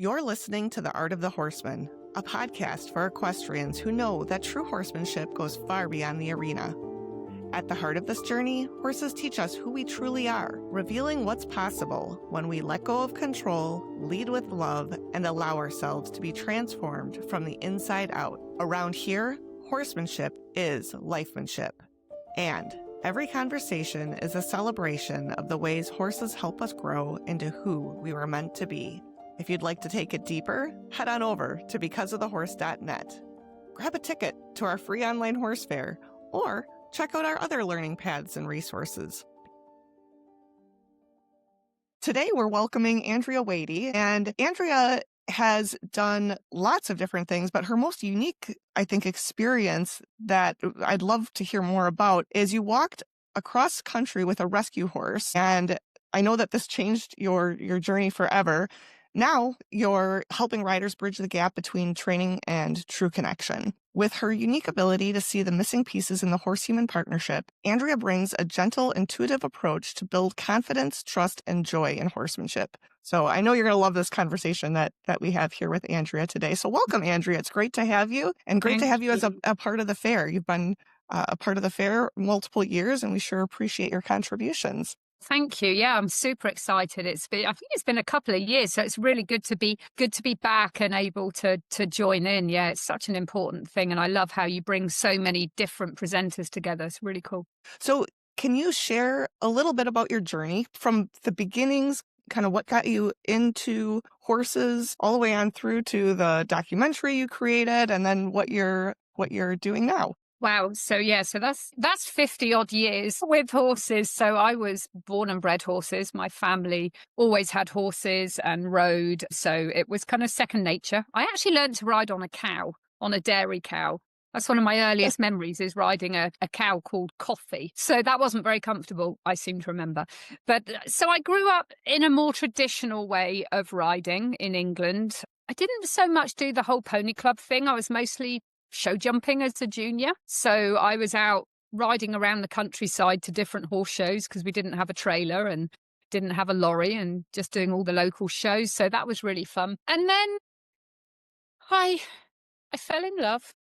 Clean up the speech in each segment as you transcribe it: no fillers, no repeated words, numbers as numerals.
You're listening to The Art of the Horseman, a podcast for equestrians who know that true horsemanship goes far beyond the arena. At the heart of this journey, horses teach us who we truly are, revealing what's possible when we let go of control, lead with love, and allow ourselves to be transformed from the inside out. Around here, horsemanship is lifemanship. And every conversation is a celebration of the ways horses help us grow into who we were meant to be. If you'd like to take it deeper, head on over to becauseofthehorse.net. Grab a ticket to our free online horse fair, or check out our other learning paths and resources. Today, we're welcoming Andrea Wady, and Andrea has done lots of different things, but her most unique, I think, experience that I'd love to hear more about is you walked across country with a rescue horse, and I know that this changed your journey forever. Now you're helping riders bridge the gap between training and true connection. With her unique ability to see the missing pieces in the horse-human partnership, Andrea brings a gentle, intuitive approach to build confidence, trust, and joy in horsemanship. So I know you're going to love this conversation that we have here with Andrea today. So welcome, Andrea. It's great to have you, and great to have you as a part of the fair. You've been a part of the fair multiple years, and we sure appreciate your contributions. Thank you. Yeah, I'm super excited. I think it's been a couple of years, so it's really good to be back and able to join in. Yeah, it's such an important thing, and I love how you bring so many different presenters together. It's really cool. So, can you share a little bit about your journey from the beginnings, kind of what got you into horses all the way on through to the documentary you created, and then what you're doing now? Wow. So that's 50 odd years with horses. So I was born and bred horses. My family always had horses and rode. So it was kind of second nature. I actually learned to ride on a cow, on a dairy cow. That's one of my earliest memories, is riding a cow called Coffee. So that wasn't very comfortable, I seem to remember. But so I grew up in a more traditional way of riding in England. I didn't so much do the whole pony club thing. I was mostly show jumping as a junior. So I was out riding around the countryside to different horse shows because we didn't have a trailer and didn't have a lorry, and just doing all the local shows. So that was really fun. And then I fell in love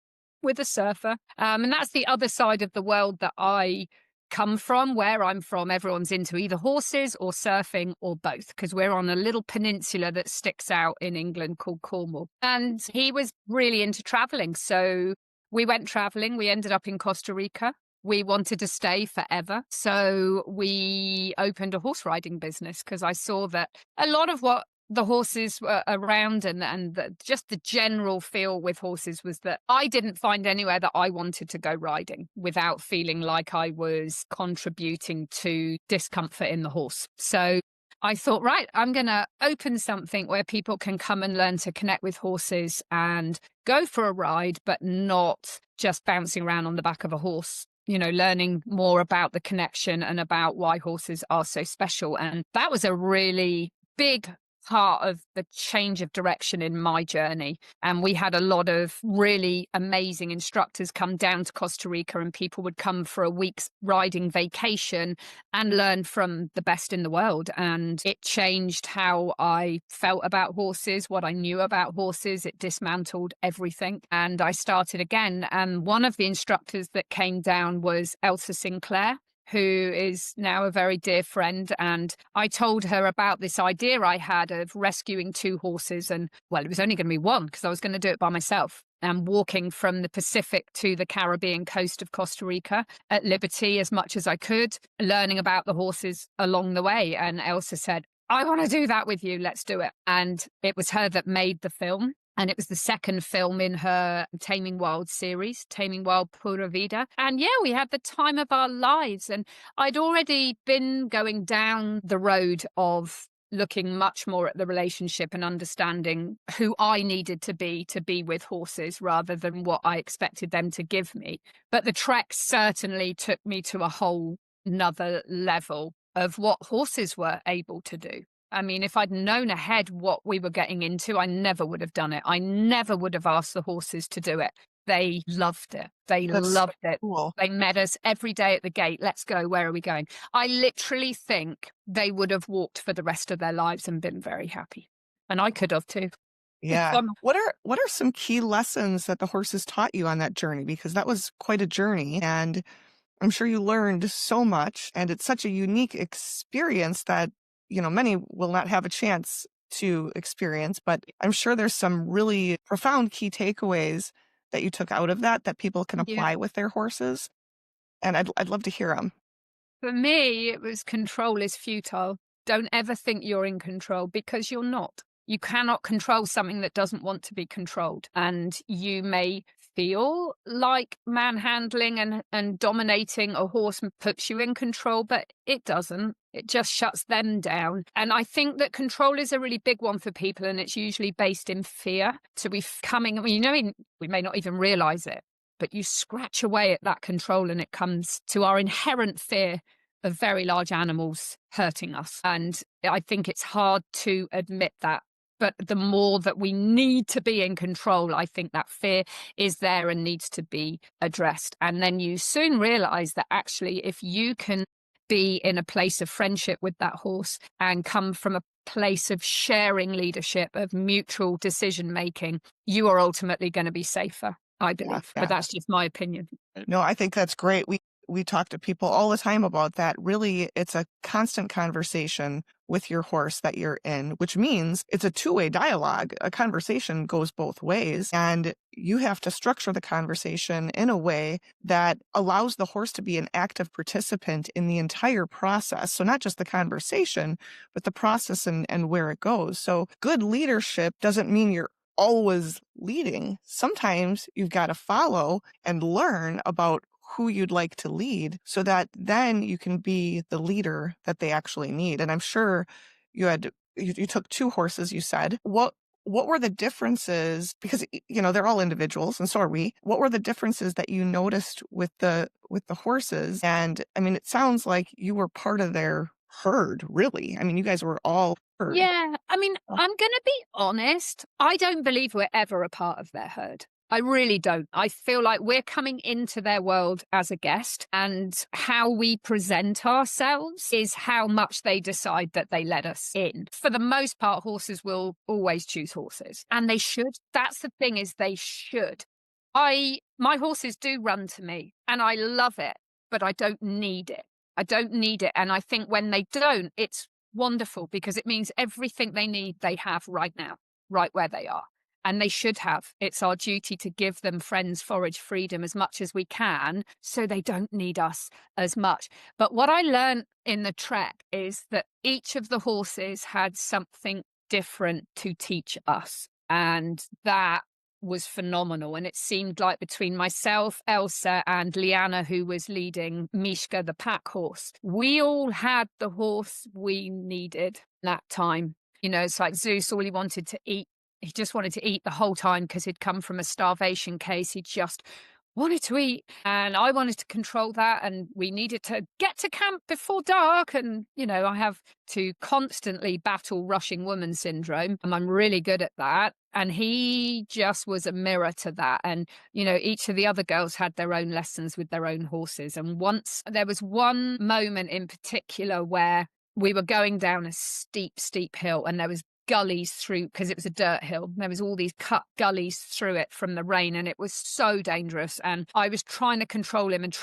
with a surfer. And that's the other side of the world that I come from. Where I'm from, everyone's into either horses or surfing or both, because we're on a little peninsula that sticks out in England called Cornwall. And he was really into traveling. So we went traveling. We ended up in Costa Rica. We wanted to stay forever. So we opened a horse riding business, because I saw that a lot of what the horses were around and just the general feel with horses was that I didn't find anywhere that I wanted to go riding without feeling like I was contributing to discomfort in the horse. So I thought, right, I'm going to open something where people can come and learn to connect with horses and go for a ride, but not just bouncing around on the back of a horse. You know, learning more about the connection and about why horses are so special. And that was a really big part of the change of direction in my journey. And we had a lot of really amazing instructors come down to Costa Rica, and people would come for a week's riding vacation and learn from the best in the world. And it changed how I felt about horses, what I knew about horses. It dismantled everything. And I started again. And one of the instructors that came down was Elsa Sinclair, who is now a very dear friend. And I told her about this idea I had of rescuing two horses. And well, it was only going to be one, because I was going to do it by myself, and walking from the Pacific to the Caribbean coast of Costa Rica at liberty as much as I could, learning about the horses along the way. And Elsa said, I want to do that with you. Let's do it. And it was her that made the film. And it was the second film in her Taming Wild series, Taming Wild Pura Vida. And yeah, we had the time of our lives. And I'd already been going down the road of looking much more at the relationship and understanding who I needed to be with horses, rather than what I expected them to give me. But the trek certainly took me to a whole nother level of what horses were able to do. I mean, if I'd known ahead what we were getting into, I never would have done it. I never would have asked the horses to do it. They loved it. That's loved so it. cool. They met us every day at the gate. Let's go. Where are we going? I literally think they would have walked for the rest of their lives and been very happy. And I could have too. Yeah. Fun. What are some key lessons that the horses taught you on that journey? Because that was quite a journey, and I'm sure you learned so much, and it's such a unique experience that, many will not have a chance to experience, but I'm sure there's some really profound key takeaways that you took out of that people can Yeah. apply with their horses, and I'd love to hear them. For me, it was control is futile. Don't ever think you're in control because you're not. You cannot control something that doesn't want to be controlled. And you may feel like manhandling and dominating a horse puts you in control, but it doesn't. It just shuts them down. And I think that control is a really big one for people, and it's usually based in fear. So we may not even realize it, but you scratch away at that control and it comes to our inherent fear of very large animals hurting us. And I think it's hard to admit that. But the more that we need to be in control, I think that fear is there and needs to be addressed. And then you soon realize that actually, if you can be in a place of friendship with that horse and come from a place of sharing leadership, of mutual decision making, you are ultimately going to be safer, I Yeah, believe. But yeah. that's just my opinion. No, I think that's great. We talk to people all the time about that. Really, it's a constant conversation with your horse that you're in, which means it's a two-way dialogue. A conversation goes both ways, and you have to structure the conversation in a way that allows the horse to be an active participant in the entire process. So not just the conversation, but the process and where it goes. So good leadership doesn't mean you're always leading. Sometimes you've got to follow and learn about who you'd like to lead so that then you can be the leader that they actually need. And I'm sure you took two horses, you said. What were the differences? Because they're all individuals, and so are we. What were the differences that you noticed with the horses? And I mean, it sounds like you were part of their herd, really. I mean, you guys were all herd. Yeah, I mean, I'm going to be honest. I don't believe we're ever a part of their herd. I really don't. I feel like we're coming into their world as a guest, and how we present ourselves is how much they decide that they let us in. For the most part, horses will always choose horses, and they should. That's the thing, is they should. My horses do run to me, and I love it, but I don't need it. I don't need it. And I think when they don't, it's wonderful, because it means everything they need, they have right now, right where they are. And they should have. It's our duty to give them friends, forage, freedom as much as we can, so they don't need us as much. But what I learned in the trek is that each of the horses had something different to teach us. And that was phenomenal. And it seemed like between myself, Elsa, and Liana, who was leading Mishka, the pack horse, we all had the horse we needed that time. It's like Zeus, all he wanted to eat. He just wanted to eat the whole time because he'd come from a starvation case. He just wanted to eat. And I wanted to control that. And we needed to get to camp before dark. And, I have to constantly battle rushing woman syndrome. And I'm really good at that. And he just was a mirror to that. And, each of the other girls had their own lessons with their own horses. And once there was one moment in particular where we were going down a steep, steep hill, and there was gullies through, because it was a dirt hill. There was all these cut gullies through it from the rain, and it was so dangerous. And I was trying to control him and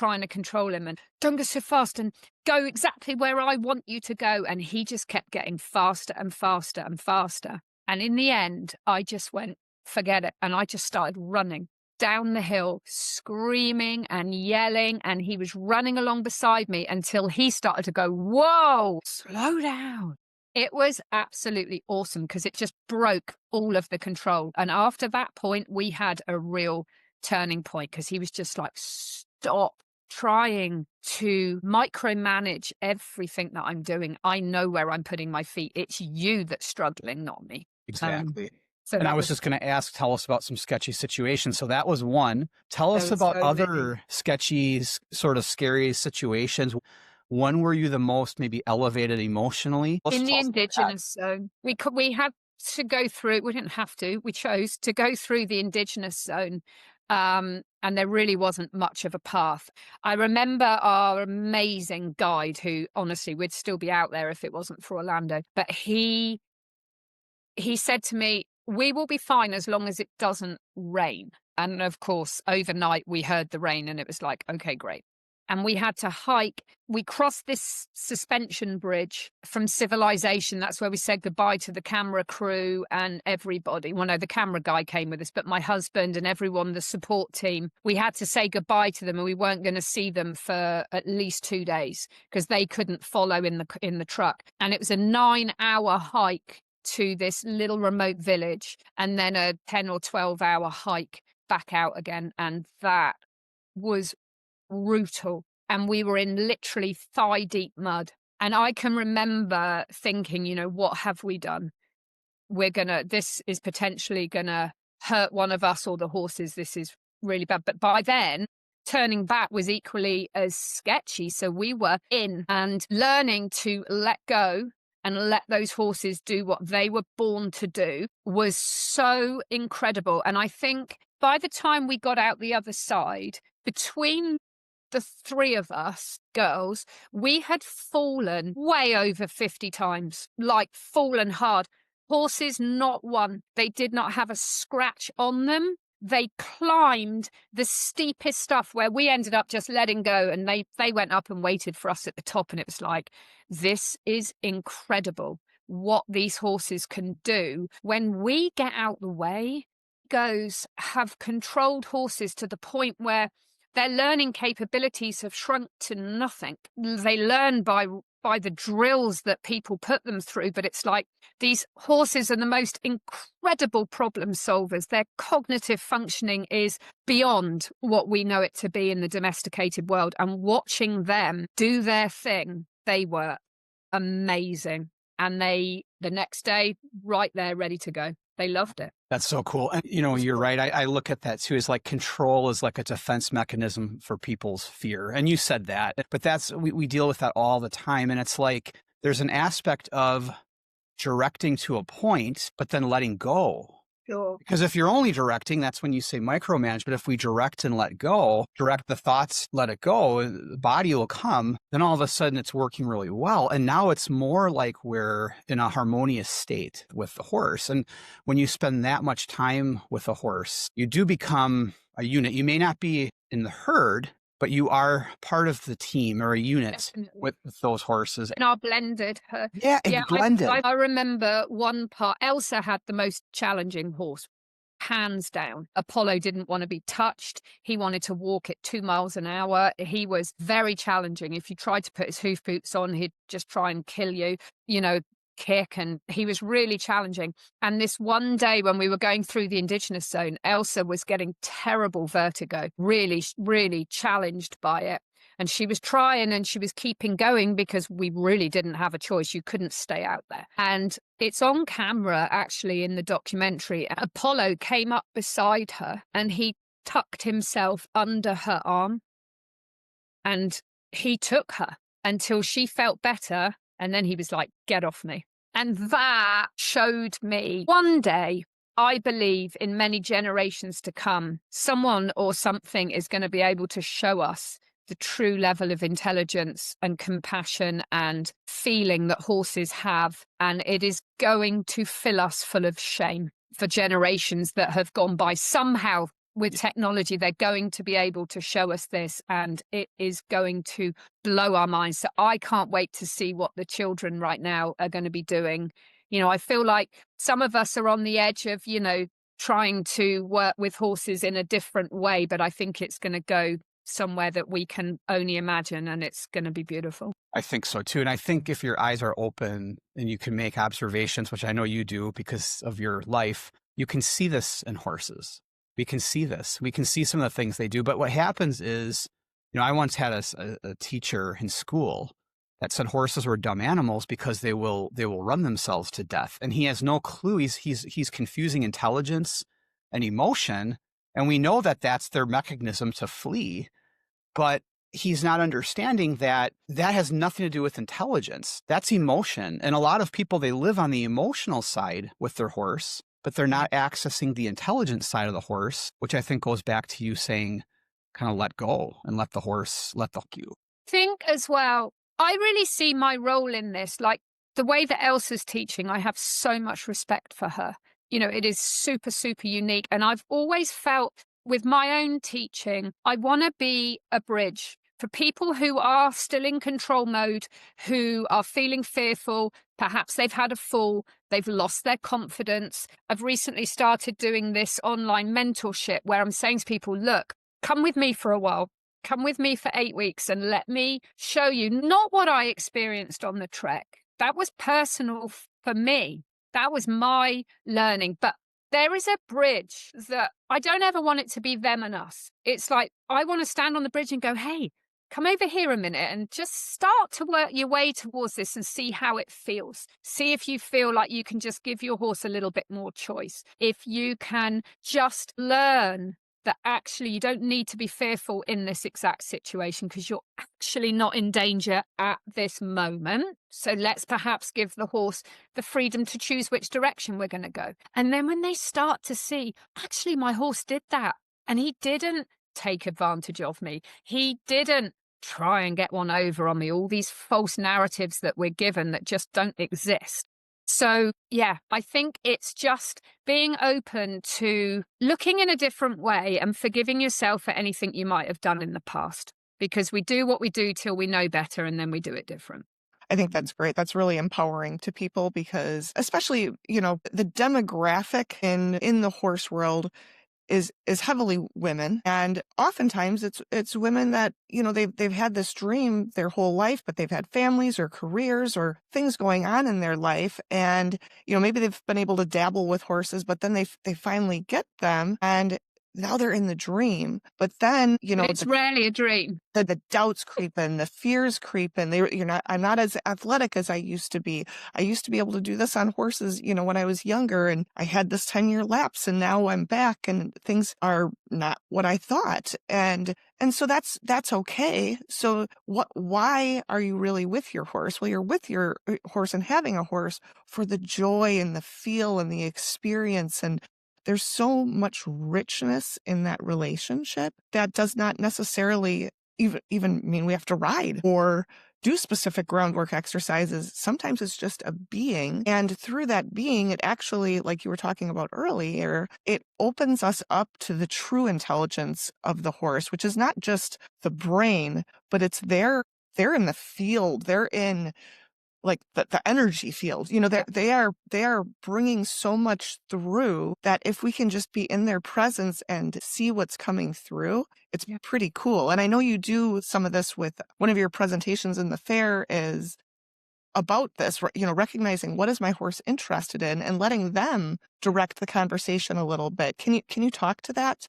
don't go so fast, and go exactly where I want you to go. And he just kept getting faster and faster and faster. And in the end, I just went, forget it. And I just started running down the hill, screaming and yelling. And he was running along beside me until he started to go, whoa, slow down. It was absolutely awesome, because it just broke all of the control. And after that point, we had a real turning point, because he was just like, stop trying to micromanage everything that I'm doing. I know where I'm putting my feet. It's you that's struggling, not me. Exactly. So And I that was just going to ask, tell us about some sketchy situations. So that was one. Tell there us was about so many. other sketchy, sort of scary situations. One where you the most maybe elevated emotionally? In the Tell us about that. indigenous zone. We had to go through, we didn't have to, we chose to go through the indigenous zone. And there really wasn't much of a path. I remember our amazing guide, who honestly would still be out there if it wasn't for Orlando, but he said to me, we will be fine as long as it doesn't rain. And of course, overnight we heard the rain and it was like, okay, great. And we had to hike. We crossed this suspension bridge from civilization. That's where we said goodbye to the camera crew and everybody. Well, no, the camera guy came with us, but my husband and everyone, the support team, we had to say goodbye to them, and we weren't going to see them for at least 2 days because they couldn't follow in the truck. And it was a 9-hour hike to this little remote village, and then a 10 or 12-hour hike back out again. And that was brutal. And we were in literally thigh deep mud. And I can remember thinking, what have we done? This is potentially gonna hurt one of us or the horses. This is really bad. But by then, turning back was equally as sketchy. So we were in and learning to let go and let those horses do what they were born to do was so incredible. And I think by the time we got out the other side, between the three of us girls, we had fallen way over 50 times, like fallen hard. Horses, not one. They did not have a scratch on them. They climbed the steepest stuff where we ended up just letting go, and they went up and waited for us at the top. And it was like, this is incredible what these horses can do when we get out the way. Goes have controlled horses to the point where their learning capabilities have shrunk to nothing. They learn by the drills that people put them through, but it's like these horses are the most incredible problem solvers. Their cognitive functioning is beyond what we know it to be in the domesticated world. And watching them do their thing, they were amazing. And the next day, right there, ready to go. They loved it. That's so cool. And, you're right. I look at that too, as like control is like a defense mechanism for people's fear. And you said that, but we deal with that all the time. And it's like, there's an aspect of directing to a point, but then letting go. Sure. Because if you're only directing, that's when you say micromanage. But if we direct and let go, direct the thoughts, let it go, the body will come, then all of a sudden it's working really well. And now it's more like we're in a harmonious state with the horse. And when you spend that much time with a horse, you do become a unit. You may not be in the herd, but you are part of the team or a unit with those horses. And our blended her. Yeah, blended. I remember one part, Elsa had the most challenging horse, hands down. Apollo didn't want to be touched. He wanted to walk at 2 miles an hour. He was very challenging. If you tried to put his hoof boots on, he'd just try and kill you, kick, and he was really challenging. And this one day when we were going through the indigenous zone, Elsa was getting terrible vertigo, really, really challenged by it. And she was trying and she was keeping going because we really didn't have a choice. You couldn't stay out there. And it's on camera, actually, in the documentary. Apollo came up beside her and he tucked himself under her arm and he took her until she felt better. And then he was like, get off me. And that showed me one day, I believe in many generations to come, someone or something is going to be able to show us the true level of intelligence and compassion and feeling that horses have. And it is going to fill us full of shame for generations that have gone by. Somehow with technology, they're going to be able to show us this, and it is going to blow our minds. So I can't wait to see what the children right now are going to be doing. I feel like some of us are on the edge of, trying to work with horses in a different way, but I think it's going to go somewhere that we can only imagine, and it's going to be beautiful. I think so too. And I think if your eyes are open and you can make observations, which I know you do because of your life, you can see this in horses. We can see this. We can see some of the things they do. But what happens is, I once had a teacher in school that said horses were dumb animals because they will run themselves to death. And he has no clue. He's confusing intelligence and emotion. And we know that that's their mechanism to flee. But he's not understanding that has nothing to do with intelligence. That's emotion. And a lot of people, they live on the emotional side with their horse, but they're not accessing the intelligence side of the horse, which I think goes back to you saying, kind of let go and let the horse, you. Think as well, I really see my role in this, like the way that Elsa's teaching, I have so much respect for her It is super, super unique. And I've always felt with my own teaching, I want to be a bridge for people who are still in control mode, who are feeling fearful. Perhaps they've had a fall, they've lost their confidence. I've recently started doing this online mentorship where I'm saying to people, look, come with me for a while. Come with me for 8 weeks and let me show you not what I experienced on the trek. That was personal for me. That was my learning. But there is a bridge that I don't ever want it to be them and us. It's like, I want to stand on the bridge and go, hey, come over here a minute and just start to work your way towards this and see how it feels. See if you feel like you can just give your horse a little bit more choice. If you can just learn that actually you don't need to be fearful in this exact situation because you're actually not in danger at this moment. So let's perhaps give the horse the freedom to choose which direction we're going to go. And then when they start to see, actually, my horse did that and he didn't take advantage of me. He didn't try and get one over on me. All these false narratives that we're given that just don't exist. So, yeah, I think it's just being open to looking in a different way and forgiving yourself for anything you might have done in the past, because we do what we do till we know better and then we do it different. I think that's great. That's really empowering to people because especially, the demographic in the horse world is heavily women, and oftentimes it's women that they've had this dream their whole life, but they've had families or careers or things going on in their life, and maybe they've been able to dabble with horses, but then they finally get them and now they're in the dream. But then It's rarely a dream. the doubts creep in, the fears creep in. I'm not as athletic as I used to be. I used to be able to do this on horses, when I was younger, and I had this 10-year lapse, and now I'm back and things are not what I thought. And so that's okay. So why are you really with your horse? Well, you're with your horse and having a horse for the joy and the feel and the experience, and there's so much richness in that relationship that does not necessarily even mean we have to ride or do specific groundwork exercises. Sometimes it's just a being. And through that being, it actually, like you were talking about earlier, it opens us up to the true intelligence of the horse, which is not just the brain, but it's they're in the field. They're in like the energy field, they are bringing so much through that if we can just be in their presence and see what's coming through, it's pretty cool. And I know you do some of this with one of your presentations in the fair is about this, recognizing what is my horse interested in and letting them direct the conversation a little bit. Can you talk to that?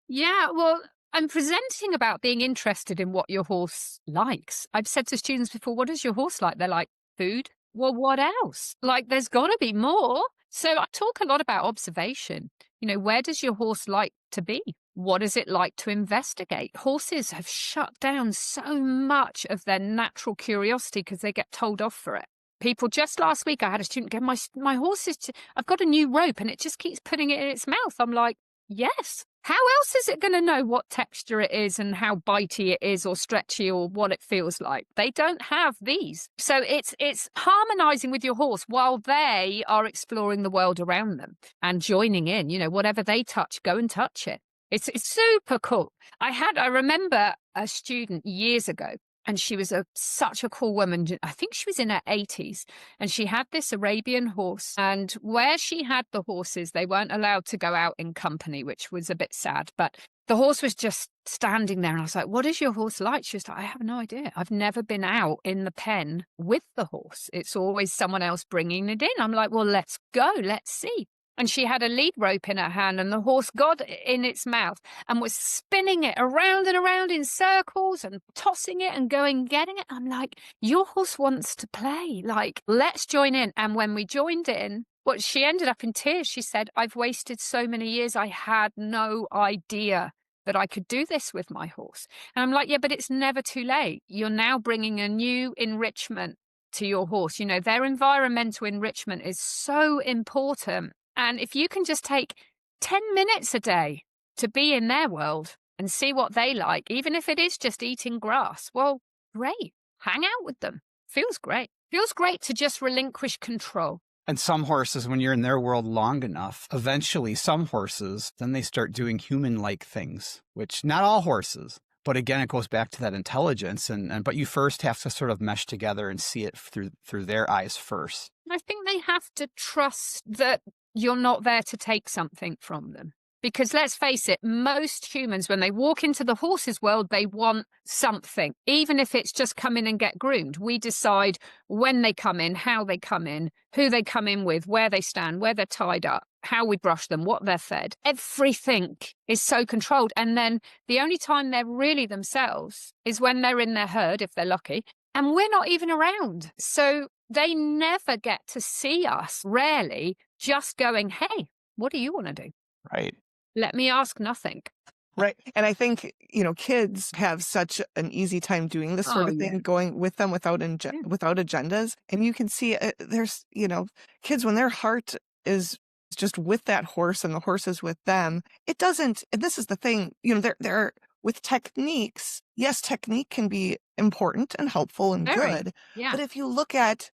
Yeah, well, I'm presenting about being interested in what your horse likes. I've said to students before, what does your horse like? They're like, food. Well, what else? Like, there's got to be more. So I talk a lot about observation. Where does your horse like to be? What is it like to investigate? Horses have shut down so much of their natural curiosity because they get told off for it. People, just last week, I had a student go, my horse I've got a new rope and it just keeps putting it in its mouth. I'm like, yes. How else is it going to know what texture it is and how bitey it is or stretchy or what it feels like? They don't have these. So it's harmonizing with your horse while they are exploring the world around them and joining in. Whatever they touch, go and touch it. It's super cool. I remember a student years ago, and she was such a cool woman. I think she was in her 80s, and she had this Arabian horse. And where she had the horses, they weren't allowed to go out in company, which was a bit sad. But the horse was just standing there. And I was like, what is your horse like? She was like, I have no idea. I've never been out in the pen with the horse. It's always someone else bringing it in. I'm like, well, let's go. Let's see. And she had a lead rope in her hand and the horse got it in its mouth and was spinning it around and around in circles and tossing it and going and getting it. I'm like, your horse wants to play. Like, let's join in. And when we joined in, she ended up in tears. She said, I've wasted so many years. I had no idea that I could do this with my horse. And I'm like, yeah, but it's never too late. You're now bringing a new enrichment to your horse. Their environmental enrichment is so important. And if you can just take 10 minutes a day to be in their world and see what they like, even if it is just eating grass, well, great. Hang out with them. Feels great. Feels great to just relinquish control. And some horses, when you're in their world long enough, eventually some horses, then they start doing human-like things, which not all horses. But again, it goes back to that intelligence. But you first have to sort of mesh together and see it through their eyes first. I think they have to trust that you're not there to take something from them. Because let's face it, most humans, when they walk into the horse's world, they want something, even if it's just come in and get groomed. We decide when they come in, how they come in, who they come in with, where they stand, where they're tied up, how we brush them, what they're fed. Everything is so controlled. And then the only time they're really themselves is when they're in their herd, if they're lucky, and we're not even around. So they never get to see us, rarely, just going, hey, what do you want to do? Right. Let me ask nothing. Right. And I think, kids have such an easy time doing this sort of thing, going with them without agendas. And you can see there's, kids, when their heart is just with that horse and the horse is with them, it doesn't, and this is the thing, they're with techniques. Yes, technique can be important and helpful and good. Yeah. But if you look at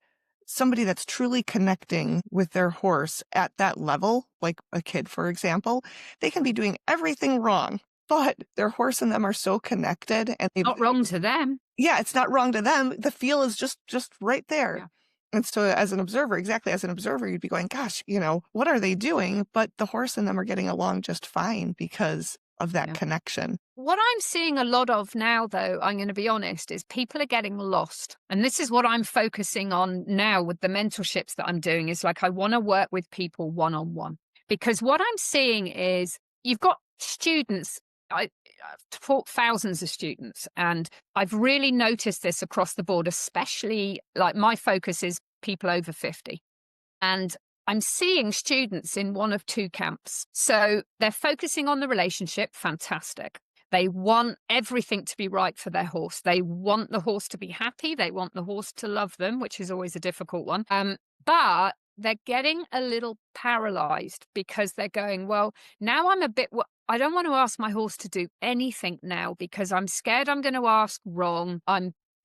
somebody that's truly connecting with their horse at that level, like a kid, for example, they can be doing everything wrong, but their horse and them are so connected, and not wrong to them. Yeah, it's not wrong to them. The feel is just right there. Yeah. And so as an observer, you'd be going, gosh, what are they doing? But the horse and them are getting along just fine because of that connection. What I'm seeing a lot of now, though, I'm going to be honest, is people are getting lost. And this is what I'm focusing on now with the mentorships that I'm doing, is like I want to work with people one-on-one. Because what I'm seeing is you've got students, I've taught thousands of students, and I've really noticed this across the board, especially like my focus is people over 50. And I'm seeing students in one of two camps. So they're focusing on the relationship. Fantastic. They want everything to be right for their horse. They want the horse to be happy. They want the horse to love them, which is always a difficult one. But they're getting a little paralyzed because they're going, well, now I don't want to ask my horse to do anything now because I'm scared I'm going to ask wrong.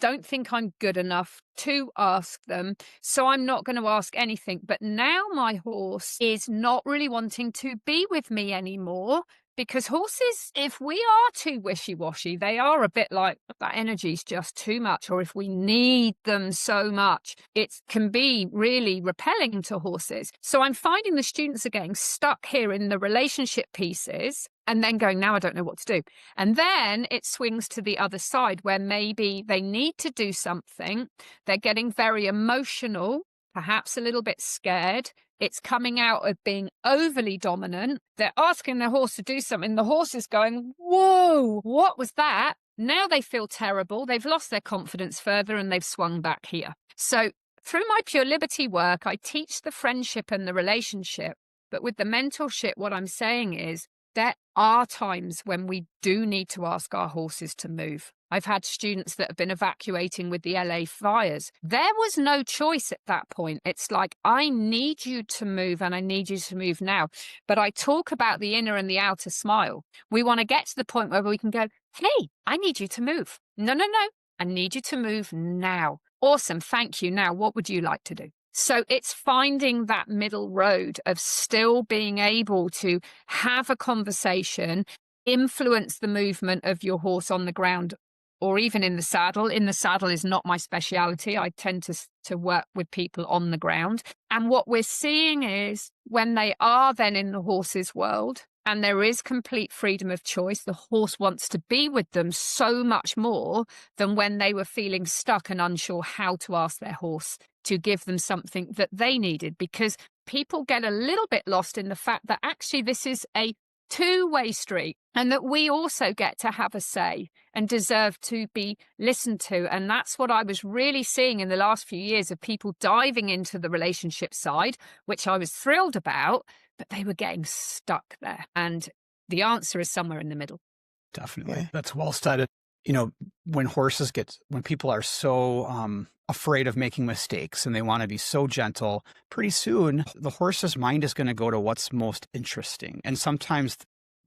Don't think I'm good enough to ask them, so I'm not going to ask anything. But now my horse is not really wanting to be with me anymore, because horses, if we are too wishy-washy, they are a bit like, that energy's just too much, or if we need them so much, it can be really repelling to horses. So I'm finding the students are getting stuck here in the relationship pieces, and then going, now I don't know what to do. And then it swings to the other side where maybe they need to do something. They're getting very emotional, perhaps a little bit scared. It's coming out of being overly dominant. They're asking their horse to do something. The horse is going, whoa, what was that? Now they feel terrible. They've lost their confidence further and they've swung back here. So through my Pure Liberty work, I teach the friendship and the relationship. But with the mentorship, what I'm saying is, there are times when we do need to ask our horses to move. I've had students that have been evacuating with the LA fires. There was no choice at that point. It's like, I need you to move and I need you to move now. But I talk about the inner and the outer smile. We want to get to the point where we can go, hey, I need you to move. No. I need you to move now. Awesome. Thank you. Now, what would you like to do? So it's finding that middle road of still being able to have a conversation, influence the movement of your horse on the ground or even in the saddle. In the saddle is not my speciality. I tend to work with people on the ground. And what we're seeing is when they are then in the horse's world and there is complete freedom of choice, the horse wants to be with them so much more than when they were feeling stuck and unsure how to ask their horse to give them something that they needed, because people get a little bit lost in the fact that actually this is a two-way street and that we also get to have a say and deserve to be listened to. And that's what I was really seeing in the last few years of people diving into the relationship side, which I was thrilled about, but they were getting stuck there. And the answer is somewhere in the middle. Definitely. Yeah. That's well said. When people are so afraid of making mistakes and they want to be so gentle, pretty soon the horse's mind is going to go to what's most interesting. And sometimes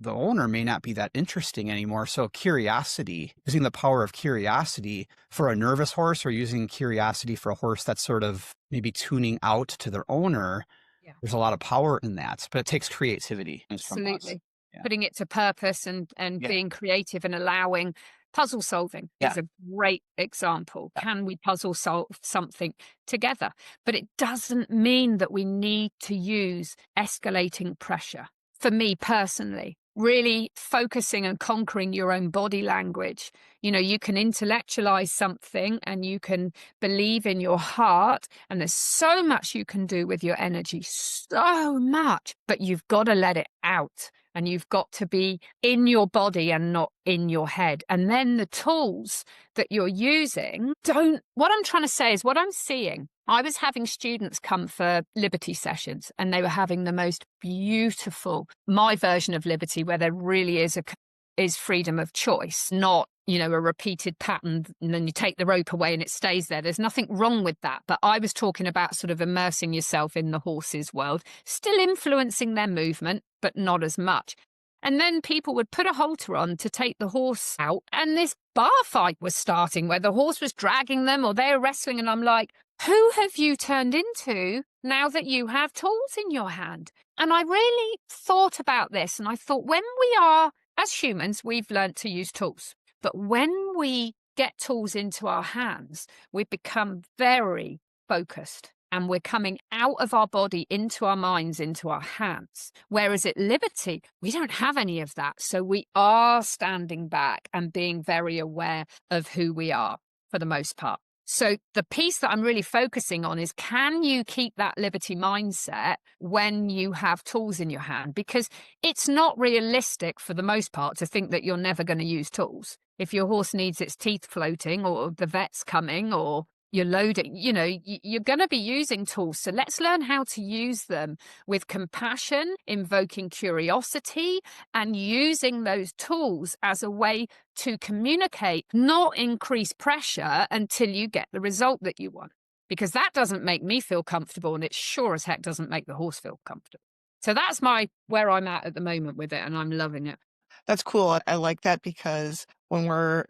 the owner may not be that interesting anymore. So curiosity, using the power of curiosity for a nervous horse, or using curiosity for a horse that's sort of maybe tuning out to their owner, Yeah. there's a lot of power in that, but it takes creativity from us. Absolutely. Yeah. Putting it to purpose and Yeah. being creative and allowing puzzle solving is a great example. Yeah. Can we puzzle solve something together? But it doesn't mean that we need to use escalating pressure. For me personally, really focusing and conquering your own body language. You know, you can intellectualize something and you can believe in your heart, and there's so much you can do with your energy, so much, but you've got to let it out. And you've got to be in your body and not in your head. And then the tools that you're using what I'm trying to say is what I'm seeing. I was having students come for liberty sessions, and they were having the most beautiful, my version of liberty, where there really is freedom of choice, not, you know, a repeated pattern and then you take the rope away and it stays there. There's nothing wrong with that. But I was talking about sort of immersing yourself in the horse's world, still influencing their movement, but not as much. And then people would put a halter on to take the horse out, and this bar fight was starting where the horse was dragging them or they were wrestling. And I'm like, who have you turned into now that you have tools in your hand? And I really thought about this, and I thought, when we are, as humans, we've learned to use tools. But when we get tools into our hands, we become very focused, and we're coming out of our body into our minds, into our hands. Whereas at liberty, we don't have any of that. So we are standing back and being very aware of who we are for the most part. So the piece that I'm really focusing on is, can you keep that liberty mindset when you have tools in your hand? Because it's not realistic for the most part to think that you're never going to use tools. If your horse needs its teeth floating, or the vet's coming, or you're loading, you know, you're going to be using tools. So let's learn how to use them with compassion, invoking curiosity, and using those tools as a way to communicate, not increase pressure until you get the result that you want. Because that doesn't make me feel comfortable, and it sure as heck doesn't make the horse feel comfortable. So that's where I'm at the moment with it, and I'm loving it. That's cool. I like that, because when we're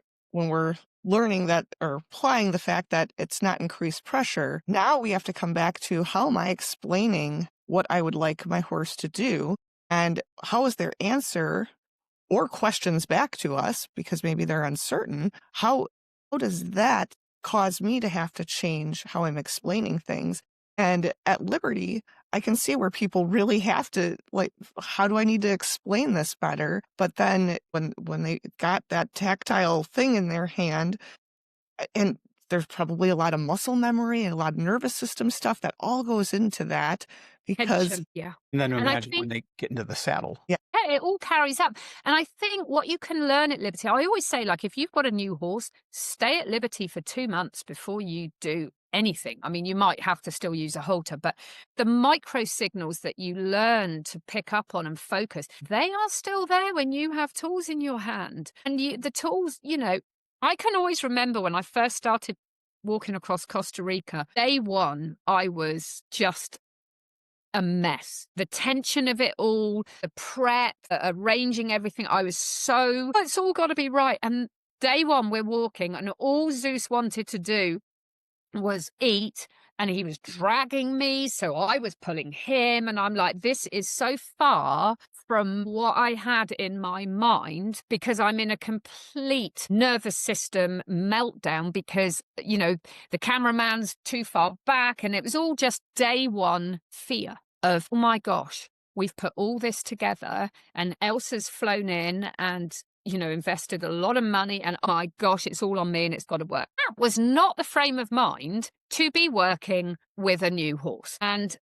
learning that, or applying the fact that it's not increased pressure, now we have to come back to, how am I explaining what I would like my horse to do? And how is their answer or questions back to us, because maybe they're uncertain? How does that cause me to have to change how I'm explaining things? And at Liberty, I can see where people really have to, like, how do I need to explain this better? But then when they got that tactile thing in their hand, and there's probably a lot of muscle memory and a lot of nervous system stuff that all goes into that, because Tension, yeah. And then And I imagine when think- they get into the saddle. Yeah, it all carries up. And I think what you can learn at Liberty, I always say, like, if you've got a new horse, stay at Liberty for 2 months before you do anything. I mean, you might have to still use a halter, but the micro signals that you learn to pick up on and focus, they are still there when you have tools in your hand. And the tools, you know, I can always remember when I first started walking across Costa Rica, day one, I was just a mess. The tension of it all, the prep, arranging everything. I was it's all got to be right. And day one, we're walking, and all Zeus wanted to do was eat, and he was dragging me. So I was pulling him, and I'm like, this is so far from what I had in my mind, because I'm in a complete nervous system meltdown because, you know, the cameraman's too far back, and it was all just day one fear of, oh my gosh, we've put all this together, and Elsa's flown in and, you know, invested a lot of money, and oh my gosh, it's all on me and it's got to work. That was not the frame of mind to be working with a new horse. And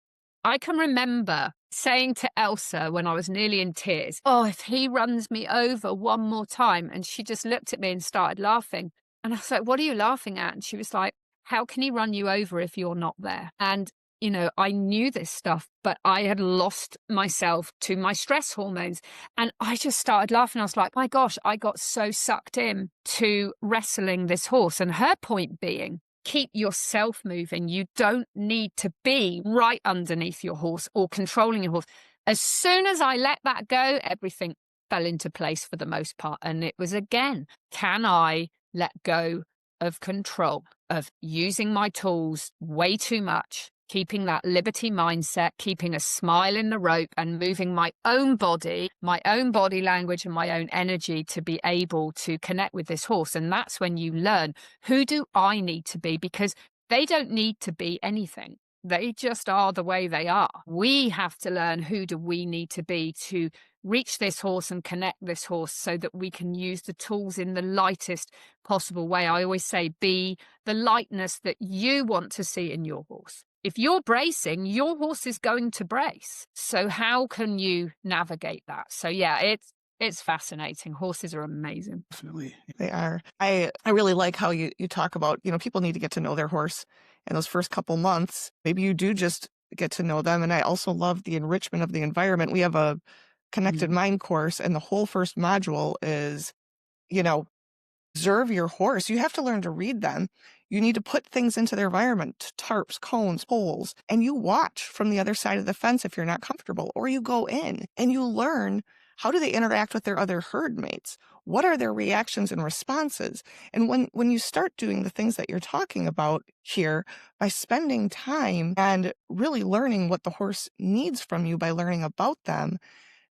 I can remember saying to Elsa when I was nearly in tears, oh, if he runs me over one more time. And she just looked at me and started laughing. And I was like, what are you laughing at? And she was like, how can he run you over if you're not there? And you know, I knew this stuff, but I had lost myself to my stress hormones. And I just started laughing. I was like, my gosh, I got so sucked in to wrestling this horse. And her point being, keep yourself moving. You don't need to be right underneath your horse or controlling your horse. As soon as I let that go, everything fell into place for the most part. And it was, again, can I let go of control, of using my tools way too much, keeping that liberty mindset, keeping a smile in the rope, and moving my own body language, and my own energy to be able to connect with this horse. And that's when you learn, who do I need to be? Because they don't need to be anything. They just are the way they are. We have to learn, who do we need to be to reach this horse and connect this horse, so that we can use the tools in the lightest possible way. I always say, be the lightness that you want to see in your horse. If you're bracing, your horse is going to brace. So how can you navigate that? So yeah, it's fascinating. Horses are amazing. Definitely. They are. I really like how you talk about, people need to get to know their horse in those first couple months. Maybe you do just get to know them. And I also love the enrichment of the environment. We have a connected mind course, and the whole first module is, observe your horse. You have to learn to read them. You need to put things into their environment, tarps, cones, poles, and you watch from the other side of the fence if you're not comfortable, or you go in and you learn, how do they interact with their other herd mates? What are their reactions and responses? And when you start doing the things that you're talking about here, by spending time and really learning what the horse needs from you, by learning about them,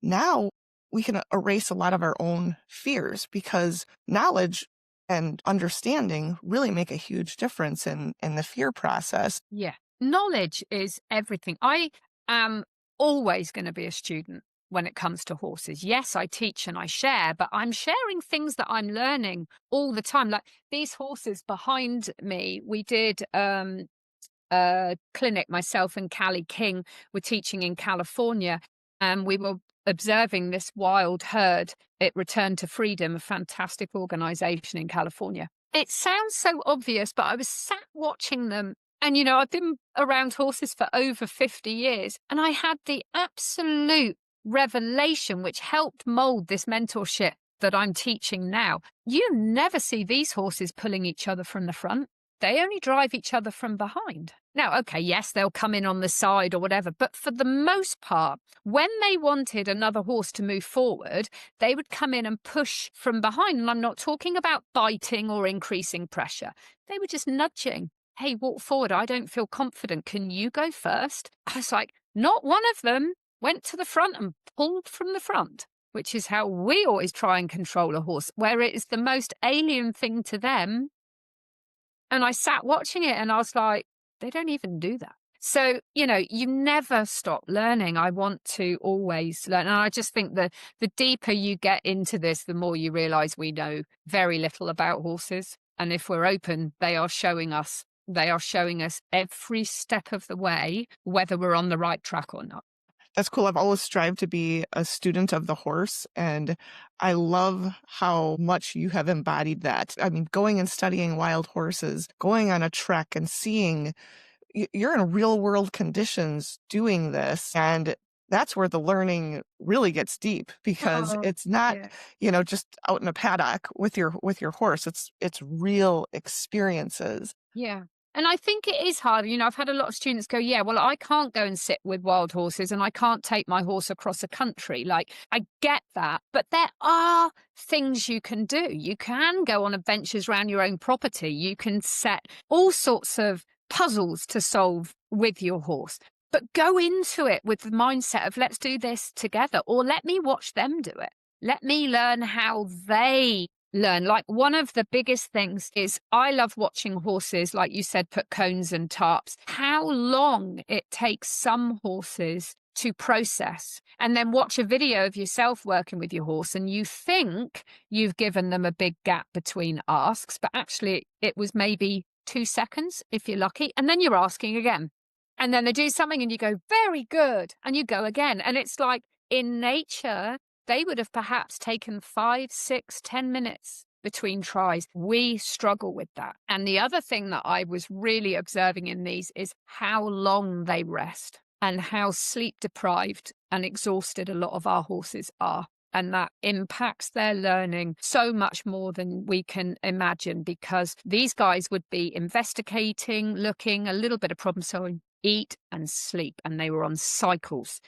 now we can erase a lot of our own fears, because knowledge and understanding really make a huge difference in the fear process. Yeah. Knowledge is everything. I am always going to be a student when it comes to horses. Yes, I teach and I share, but I'm sharing things that I'm learning all the time. Like these horses behind me, we did a clinic, myself and Callie King were teaching in California, and we were observing this wild herd. It Returned to Freedom, a fantastic organization in California. It sounds so obvious, but I was sat watching them. And, I've been around horses for over 50 years, and I had the absolute revelation, which helped mold this mentorship that I'm teaching now. You never see these horses pulling each other from the front. They only drive each other from behind. Now, okay, yes, they'll come in on the side or whatever, but for the most part, when they wanted another horse to move forward, they would come in and push from behind. And I'm not talking about biting or increasing pressure. They were just nudging. Hey, walk forward. I don't feel confident. Can you go first? I was like, not one of them went to the front and pulled from the front, which is how we always try and control a horse, where it is the most alien thing to them. And I sat watching it and I was like, they don't even do that. So, you never stop learning. I want to always learn. And I just think that the deeper you get into this, the more you realize we know very little about horses. And if we're open, they are showing us every step of the way, whether we're on the right track or not. That's cool. I've always strived to be a student of the horse, and I love how much you have embodied that. I mean, going and studying wild horses, going on a trek and seeing, you're in real world conditions doing this. And that's where the learning really gets deep, because it's not, just out in a paddock with your horse. It's real experiences. Yeah. And I think it is hard. I've had a lot of students go, yeah, well, I can't go and sit with wild horses and I can't take my horse across a country. Like, I get that. But there are things you can do. You can go on adventures around your own property. You can set all sorts of puzzles to solve with your horse. But go into it with the mindset of, let's do this together, or let me watch them do it. Let me learn how they learn. Like, one of the biggest things is I love watching horses, like you said, put cones and tarps, how long it takes some horses to process, and then watch a video of yourself working with your horse and you think you've given them a big gap between asks, but actually it was maybe 2 seconds if you're lucky, and then you're asking again. And then they do something and you go, very good, and you go again. And it's like, in nature, they would have perhaps taken 5, 6, 10 minutes between tries. We struggle with that. And the other thing that I was really observing in these is how long they rest and how sleep deprived and exhausted a lot of our horses are. And that impacts their learning so much more than we can imagine, because these guys would be investigating, looking, a little bit of problem solving, eat and sleep, and they were on cycles.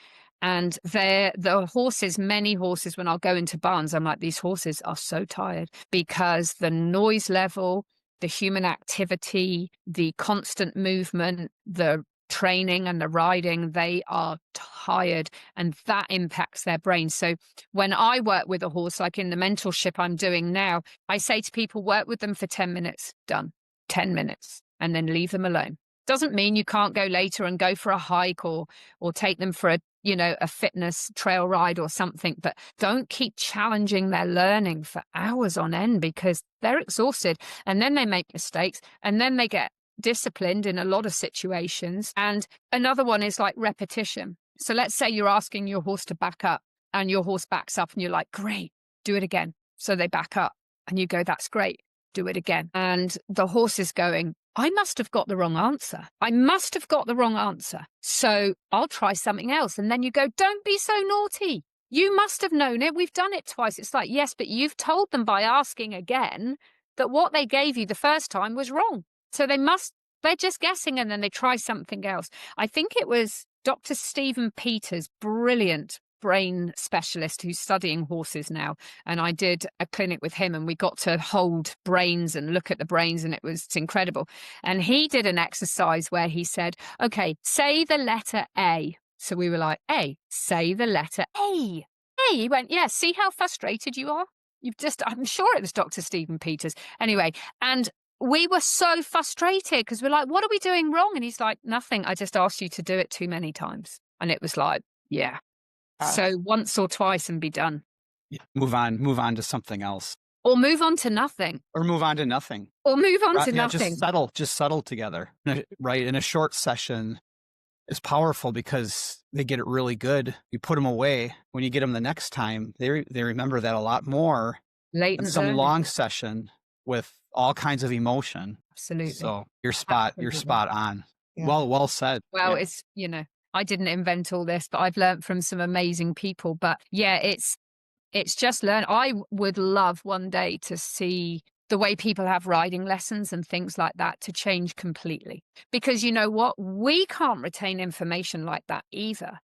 And the horses, many horses, when I'll go into barns, I'm like, these horses are so tired because the noise level, the human activity, the constant movement, the training and the riding, they are tired, and that impacts their brain. So when I work with a horse, like in the mentorship I'm doing now, I say to people, work with them for 10 minutes, done, 10 minutes, and then leave them alone. Doesn't mean you can't go later and go for a hike or take them for a fitness trail ride or something, but don't keep challenging their learning for hours on end because they're exhausted, and then they make mistakes, and then they get disciplined in a lot of situations. And another one is like repetition. So let's say you're asking your horse to back up and your horse backs up and you're like, great, do it again. So they back up and you go, that's great, do it again. And the horse is going, I must have got the wrong answer. I must have got the wrong answer. So I'll try something else. And then you go, don't be so naughty. You must have known it. We've done it twice. It's like, yes, but you've told them by asking again that what they gave you the first time was wrong. So they're just guessing, and then they try something else. I think it was Dr. Stephen Peters, brilliant brain specialist who's studying horses now. And I did a clinic with him and we got to hold brains and look at the brains, and it's incredible. And he did an exercise where he said, okay, say the letter A. So we were like, A, say the letter A. A. He went, yeah, see how frustrated you are? I'm sure it was Dr. Stephen Peters. Anyway, and we were so frustrated because we're like, what are we doing wrong? And he's like, nothing. I just asked you to do it too many times. And it was like, yeah. So once or twice and be done. Yeah, move on to something else. Or move on to nothing. Or move on to nothing. Or move on to nothing. Just settle together. Right. In a short session is powerful because they get it really good. You put them away. When you get them the next time, they remember that a lot more than some long session with all kinds of emotion. Absolutely. So you're spot on. Yeah. Well said. Well, yeah. It's, I didn't invent all this, but I've learned from some amazing people. But yeah, it's just learn. I would love one day to see the way people have riding lessons and things like that to change completely. Because you know what? We can't retain information like that either.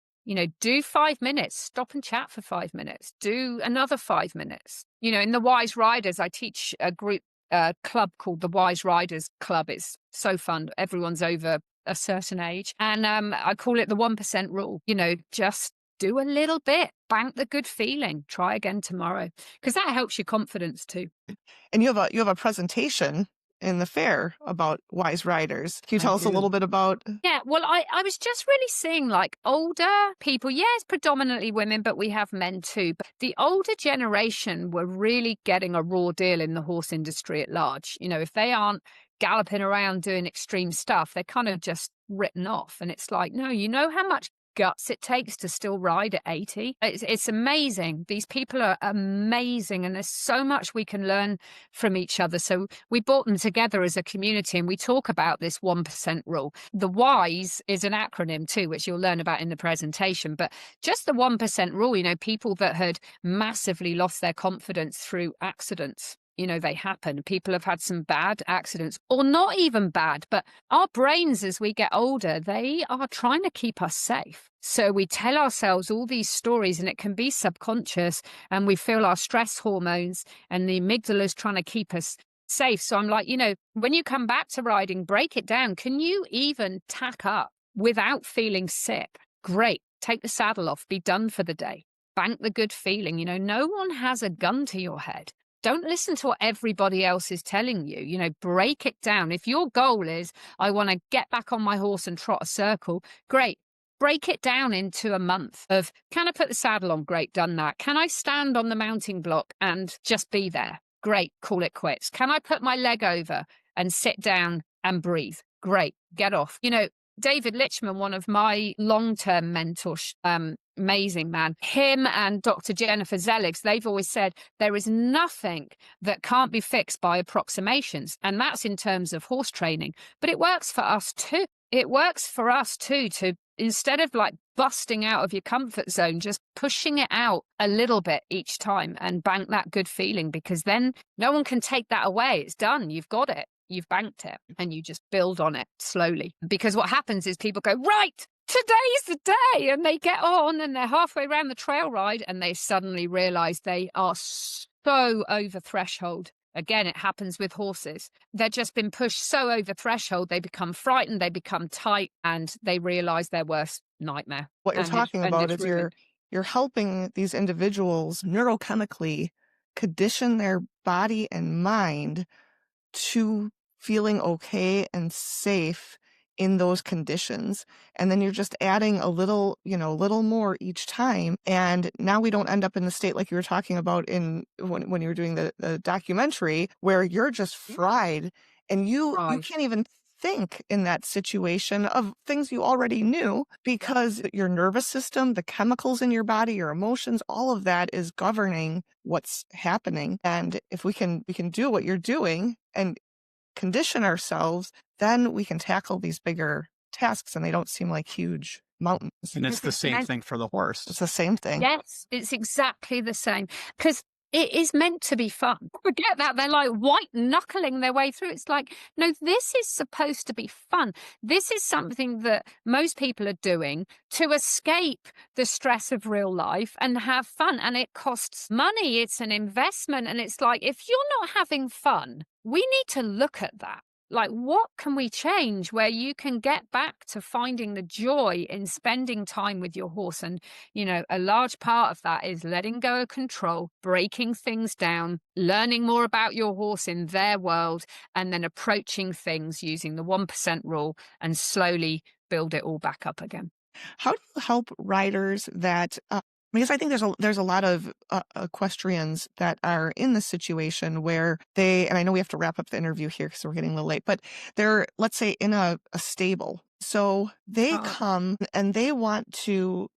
Do 5 minutes, stop and chat for 5 minutes, do another 5 minutes. In the Wise Riders, I teach a group club called the Wise Riders Club. It's so fun. Everyone's over a certain age. And I call it the 1% rule. Just do a little bit, bank the good feeling, try again tomorrow, because that helps your confidence too. And you have a presentation in the fair about Wise Riders. Can you tell us a little bit about? Yeah, well, I was just really seeing like older people. Yes, predominantly women, but we have men too. But the older generation were really getting a raw deal in the horse industry at large. If they aren't galloping around doing extreme stuff, they're kind of just written off. And it's like, no, you know how much guts it takes to still ride at 80. It's amazing. These people are amazing, and there's so much we can learn from each other. So we brought them together as a community, and we talk about this 1% rule. The WISE is an acronym too, which you'll learn about in the presentation, but just the 1% rule, people that had massively lost their confidence through accidents. They happen. People have had some bad accidents, or not even bad, but our brains, as we get older, they are trying to keep us safe. So we tell ourselves all these stories, and it can be subconscious, and we feel our stress hormones, and the amygdala is trying to keep us safe. So I'm like, when you come back to riding, break it down. Can you even tack up without feeling sick? Great. Take the saddle off. Be done for the day. Bank the good feeling. No one has a gun to your head. Don't listen to what everybody else is telling you. Break it down. If your goal is, I want to get back on my horse and trot a circle, great. Break it down into a month of, can I put the saddle on? Great, done that. Can I stand on the mounting block and just be there? Great, call it quits. Can I put my leg over and sit down and breathe? Great, get off. David Lichman, one of my long-term mentors, amazing man, him and Dr. Jennifer Zeligs, they've always said there is nothing that can't be fixed by approximations. And that's in terms of horse training. But it works for us too. It works for us too, to instead of like busting out of your comfort zone, just pushing it out a little bit each time and bank that good feeling, because then no one can take that away. It's done. You've got it. You've banked it, and you just build on it slowly. Because what happens is people go, right, today's the day. And they get on and they're halfway around the trail ride and they suddenly realize they are so over threshold. Again, it happens with horses. They've just been pushed so over threshold, they become frightened, they become tight, and they realize their worst nightmare. What you're talking about It's is ruined. you're helping these individuals neurochemically condition their body and mind to feeling okay and safe in those conditions. And then you're just adding a little, little more each time. And now we don't end up in the state like you were talking about when you were doing the documentary, where you're just fried and you Right. can't even think in that situation of things you already knew, because your nervous system, the chemicals in your body, your emotions, all of that is governing what's happening. And if we can do what you're doing and condition ourselves, then we can tackle these bigger tasks and they don't seem like huge mountains. And it's the same thing for the horse. It's the same thing. Yes, it's exactly the same. Because it is meant to be fun. Forget that. They're like white knuckling their way through. It's like, no, this is supposed to be fun. This is something that most people are doing to escape the stress of real life and have fun. And it costs money. It's an investment. And it's like, if you're not having fun, we need to look at that. Like, what can we change where you can get back to finding the joy in spending time with your horse? And, a large part of that is letting go of control, breaking things down, learning more about your horse in their world, and then approaching things using the 1% rule and slowly build it all back up again. How do you help riders that, because I think there's a lot of equestrians that are in this situation where and I know we have to wrap up the interview here because we're getting a little late, but they're, let's say, in a stable. So they come and they want to,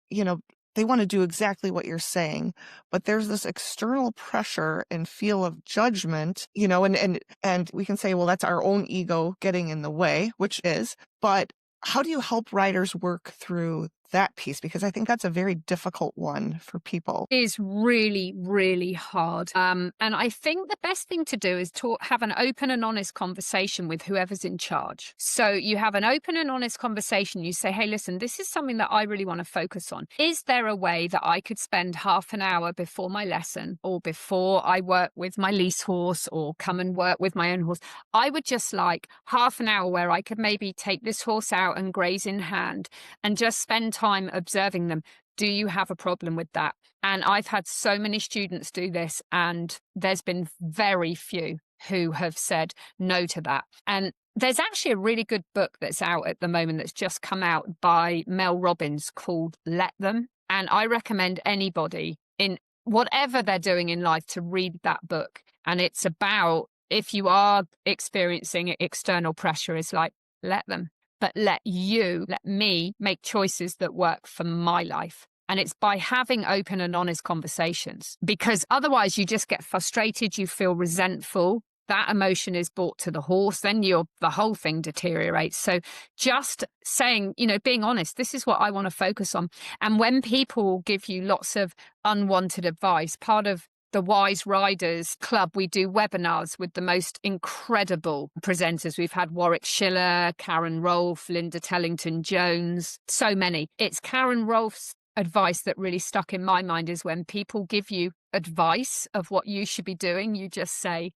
they want to do exactly what you're saying, but there's this external pressure and feel of judgment, and we can say, well, that's our own ego getting in the way, which is, but how do you help riders work through that piece? Because I think that's a very difficult one for people. It is really, really hard. And I think the best thing to do is have an open and honest conversation with whoever's in charge. So you have an open and honest conversation. You say, hey, listen, this is something that I really want to focus on. Is there a way that I could spend half an hour before my lesson or before I work with my lease horse or come and work with my own horse? I would just like half an hour where I could maybe take this horse out and graze in hand and just spend time observing them. Do you have a problem with that? And I've had so many students do this, and there's been very few who have said no to that. And there's actually a really good book that's out at the moment that's just come out by Mel Robbins called Let Them. And I recommend anybody in whatever they're doing in life to read that book. And it's about, if you are experiencing external pressure, it's like, let them. But let me make choices that work for my life. And it's by having open and honest conversations, because otherwise you just get frustrated, you feel resentful. That emotion is brought to the horse, then the whole thing deteriorates. So just saying, being honest, this is what I want to focus on. And when people give you lots of unwanted advice, part of the Wise Riders Club, we do webinars with the most incredible presenters. We've had Warwick Schiller, Karen Rolfe, Linda Tellington-Jones, so many. It's Karen Rolfe's advice that really stuck in my mind is when people give you advice of what you should be doing, you just say,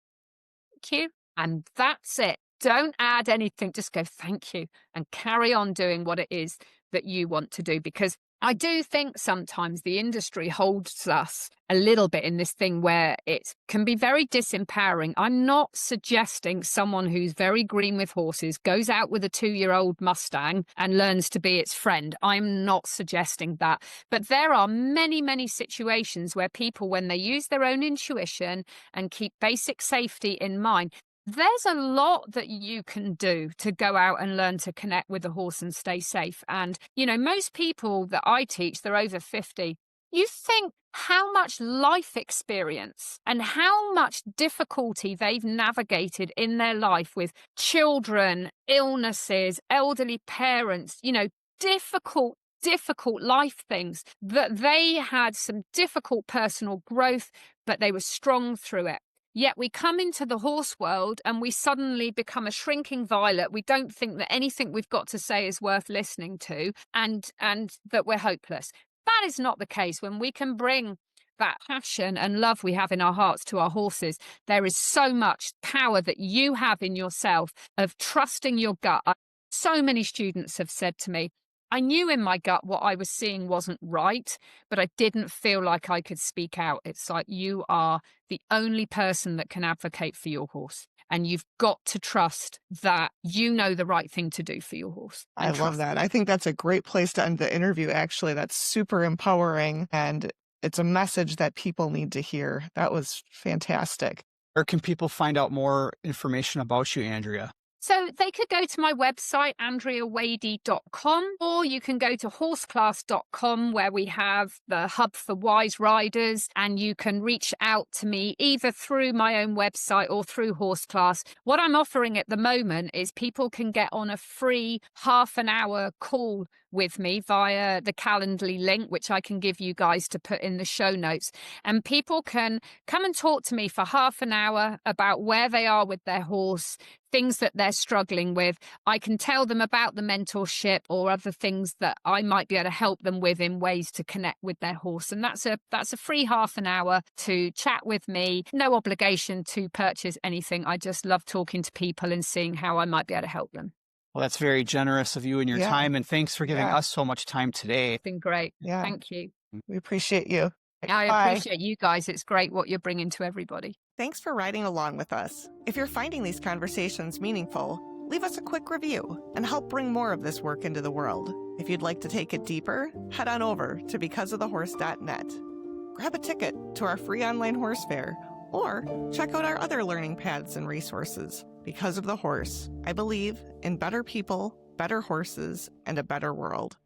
thank you, and that's it. Don't add anything, just go thank you and carry on doing what it is that you want to do. Because I do think sometimes the industry holds us a little bit in this thing where it can be very disempowering. I'm not suggesting someone who's very green with horses goes out with a 2-year-old Mustang and learns to be its friend. I'm not suggesting that. But there are many, many situations where people, when they use their own intuition and keep basic safety in mind, there's a lot that you can do to go out and learn to connect with the horse and stay safe. And, most people that I teach, they're over 50. You think how much life experience and how much difficulty they've navigated in their life with children, illnesses, elderly parents, difficult life things, that they had some difficult personal growth, but they were strong through it. Yet we come into the horse world and we suddenly become a shrinking violet. We don't think that anything we've got to say is worth listening to, and that we're hopeless. That is not the case. When we can bring that passion and love we have in our hearts to our horses, there is so much power that you have in yourself of trusting your gut. So many students have said to me, I knew in my gut what I was seeing wasn't right, but I didn't feel like I could speak out. It's like you are the only person that can advocate for your horse. And you've got to trust that you know the right thing to do for your horse. I love that. I think that's a great place to end the interview, actually. That's super empowering, and it's a message that people need to hear. That was fantastic. Where can people find out more information about you, Andrea? So they could go to my website, andreawady.com, or you can go to horseclass.com, where we have the hub for wise riders, and you can reach out to me either through my own website or through Horse Class. What I'm offering at the moment is people can get on a free half-an-hour call with me via the Calendly link, which I can give you guys to put in the show notes. And people can come and talk to me for half an hour about where they are with their horse, things that they're struggling with. I can tell them about the mentorship or other things that I might be able to help them with in ways to connect with their horse. And that's a free half an hour to chat with me. No obligation to purchase anything. I just love talking to people and seeing how I might be able to help them. Well, that's very generous of you and your time. And thanks for giving us so much time today. It's been great. Yeah. Thank you. We appreciate you. I appreciate you guys. It's great what you're bringing to everybody. Thanks for riding along with us. If you're finding these conversations meaningful, leave us a quick review and help bring more of this work into the world. If you'd like to take it deeper, head on over to becauseofthehorse.net. Grab a ticket to our free online horse fair, or check out our other learning paths and resources. Because of the Horse, I believe in better people, better horses, and a better world.